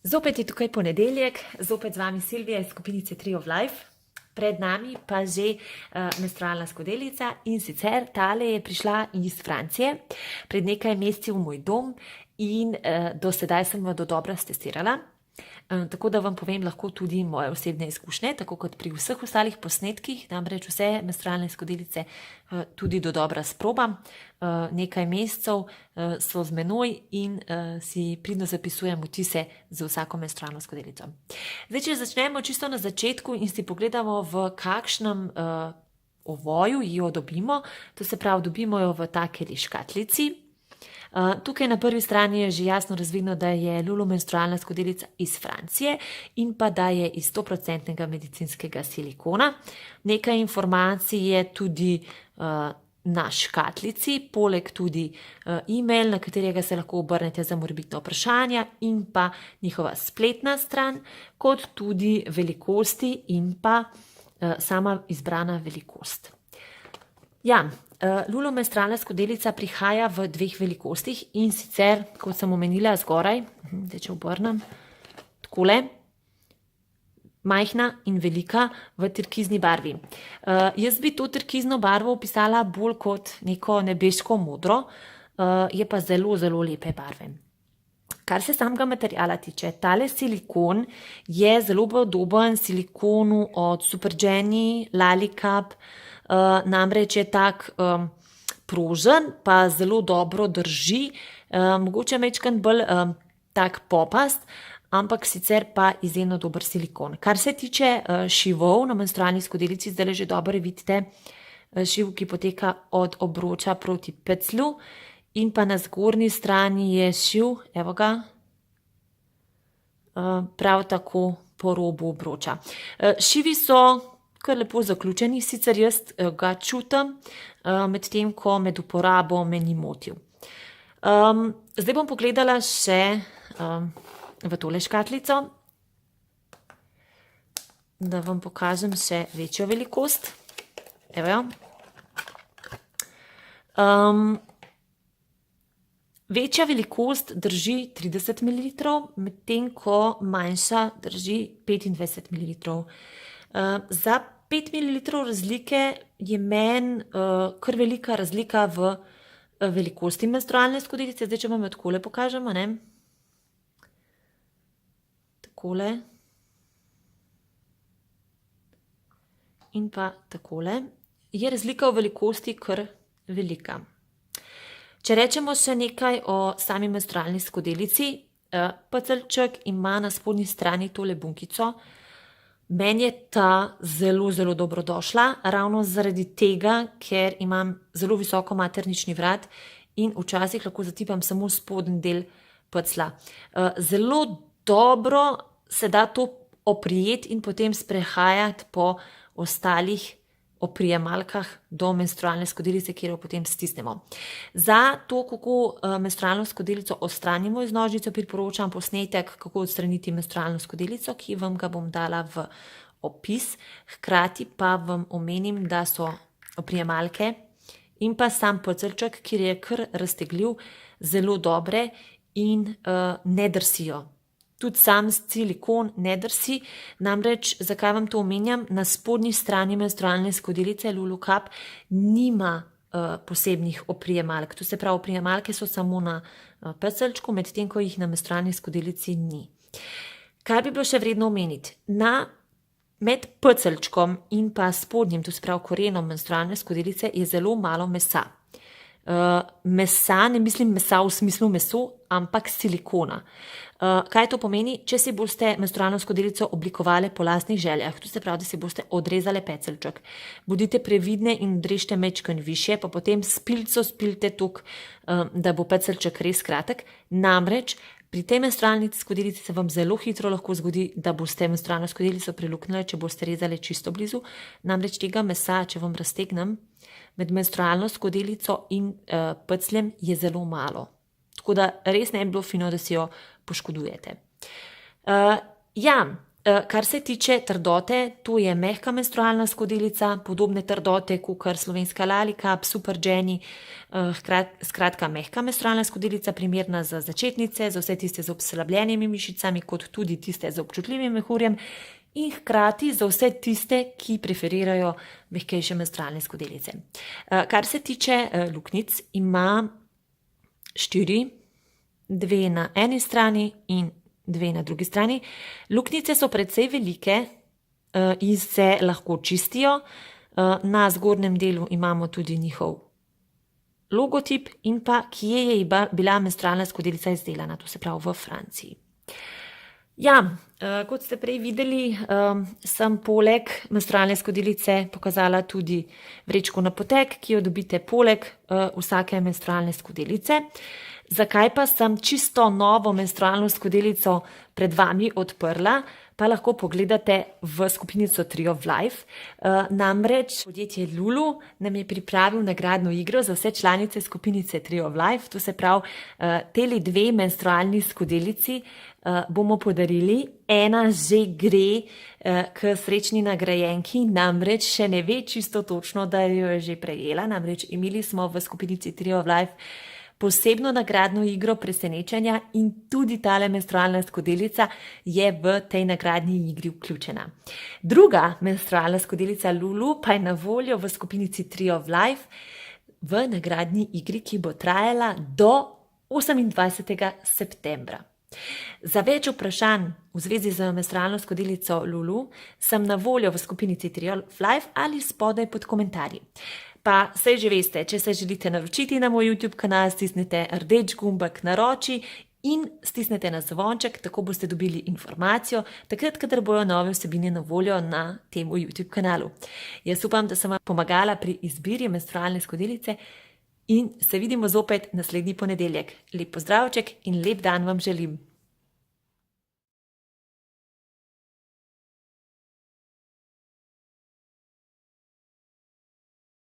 Zopet je tukaj ponedeljek, zopet z vami Silvija iz skupinice Tree of Life. Pred nami pa že menstrualna skodelica in sicer tale je prišla iz Francije pred nekaj meseci v moj dom in do sedaj sem jo dodobra stestirala. Tako da vam povem lahko tudi moje osebne izkušnje, tako kot pri vseh ostalih posnetkih, namreč vse menstrualne skodelice tudi dodobra sprobam. Nekaj mesecev so z menoj in si pridno zapisujem vtise za vsako menstrualno skodelico. Zdaj, če začnemo čisto na začetku in si pogledamo, v kakšnem ovoju jo dobimo, to se pravi, dobimo jo v takeli škatlici. Tukaj na prvi strani je že jasno razvidno, da je Lulu menstrualna skodelica iz Francije in pa da je iz 100% medicinskega silikona. Nekaj informacij je tudi na škatlici, poleg tudi e-mail, na katerega se lahko obrnete za morebitna vprašanja, in pa njihova spletna stran, kot tudi velikosti in pa sama izbrana velikost. Ja, Lulu menstrualna skodelica prihaja v dveh velikostih in sicer, kot sem omenila zgoraj, zdaj če obrnem, takole, majhna in velika v turkizni barvi. Jaz bi to turkizno barvo opisala bolj kot neko nebeško modro, je pa zelo, zelo lepe barve. Kar se samega materijala tiče, tale silikon je zelo podoben silikonu od Supergenie, Lalicap, namreč je tak prožen, pa zelo dobro drži, mogoče majčkeno bolj tak popast, ampak sicer pa izjemno dober silikon. Kar se tiče šivov na menstrualni skodelici, zdaj že dobro vidite šiv, ki poteka od obroča proti peclju, in pa na zgornji strani je šiv, evo ga, prav tako po robu obroča. Šivi so kar lepo zaključeni, sicer jaz ga čutim, medtem ko med uporabo me ni motil. Zdaj bom pogledala še v tole škatlico, da vam pokažem še večjo velikost. Evo jo. Večja velikost drži 30 ml, medtem ko manjša drži 25 ml. Za 5 ml razlike je meni kar velika razlika v velikosti menstrualne skodelice. Zdaj, če vam jo takole pokažemo, ne? Takole. In pa takole. Je razlika v velikosti kar velika. Če rečemo še nekaj o sami menstrualni skodelici, pecelček ima na spodnji strani tole bunkico. Meni je ta zelo, zelo dobrodošla, ravno zaradi tega, ker imam zelo visoko maternični vrat in včasih lahko zatipam samo spodnji del peclja. Zelo dobro se da to oprijeti in potem sprehajati po ostalih oprijemalkah do menstrualne skodelice, kjer jo potem stisnemo. Za to, kako menstrualno skodelico odstranimo iz nožnice, priporočam posnetek, kako odstraniti menstrualno skodelico, ki vam ga bom dala v opis. Hkrati pa vam omenim, da so oprijemalke in pa sam pecelček, kjer je kar raztegljiv, zelo dobre in ne drsijo. Tudi sam silikon ne drsi, namreč, zakaj vam to omenjam, na spodnji strani menstrualne skodelice Lulu Cup nima posebnih oprijemalk. To se pravi, oprijemalke so samo na pecelčku, medtem ko jih na menstrualni skodelici ni. Kar bi bilo še vredno omeniti, med pecelčkom in pa spodnjim, to se pravi korenom menstrualne skodelice, je zelo malo mesa. Mesa, ne mislim mesa v smislu meso, ampak silikona. Kaj to pomeni? Če si boste menstrualno skodelico oblikovali po lastnih željah, to se pravi, da si boste odrezali pecelček, bodite previdne in odrežite majčkeno višje, pa potem s pilco spilte toliko, da bo pecelček res kratek. Namreč pri tej menstrualni skodelici se vam zelo hitro lahko zgodi, da boste menstrualno skodelico preluknili, če boste rezali čisto blizu. Namreč tega mesa, če vam raztegnem, med menstrualno skodelico in pecljem je zelo malo. Tako da res ne bi bilo fino, da si jo poškodujete. Ja, Kar se tiče trdote, to je mehka menstrualna skodelica, podobne trdote kot slovenska Lalika, Super Jenny, skratka mehka menstrualna skodelica, primerna za začetnice, za vse tiste z oslabljenimi mišicami, kot tudi tiste z občutljivim mehurjem in hkrati za vse tiste, ki preferirajo mehkejše menstrualne skodelice. Kar se tiče luknjic, ima 4, 2 na eni strani in 2 na drugi strani. Luknjice so precej velike in se lahko čistijo. Na zgornjem delu imamo tudi njihov logotip in pa kje je bila menstrualna skodelica izdelana, to se pravi v Franciji. Ja, kot ste prej videli, sem poleg menstrualne skodelice pokazala tudi vrečko na potek, ki jo dobite poleg vsake menstrualne skodelice. Zakaj pa sem čisto novo menstrualno skodelico pred vami odprla, pa lahko pogledate v skupinico Tree of Life. Namreč podjetje Lulu nam je pripravil nagradno igro za vse članice skupinice Tree of Life, to se pravi, teli 2 menstrualni skodelici bomo podarili. Ena že gre k srečni nagrajenki, namreč še ne ve čisto točno, da jo je že prejela, namreč imeli smo v skupinici Tree of Life posebno nagradno igro presenečenja in tudi tale menstrualna skodelica je v tej nagradni igri vključena. Druga menstrualna skodelica Lulu pa je na voljo v skupinici Tree of Life v nagradni igri, ki bo trajala do 28. septembra. Za več vprašanj v zvezi z menstrualno skodelico Lulu sem na voljo v skupinici Tree of Life ali spodaj pod komentarji. Pa saj že veste, če se želite naročiti na moj YouTube kanal, stisnite rdeč gumbek naroči in stisnete na zvonček, tako boste dobili informacijo, takrat, kadar bojo nove vsebine na voljo na tem YouTube kanalu. Jaz upam, da sem vam pomagala pri izbiri menstrualne skodelice in se vidimo zopet naslednji ponedeljek. Lep pozdravček in lep dan vam želim.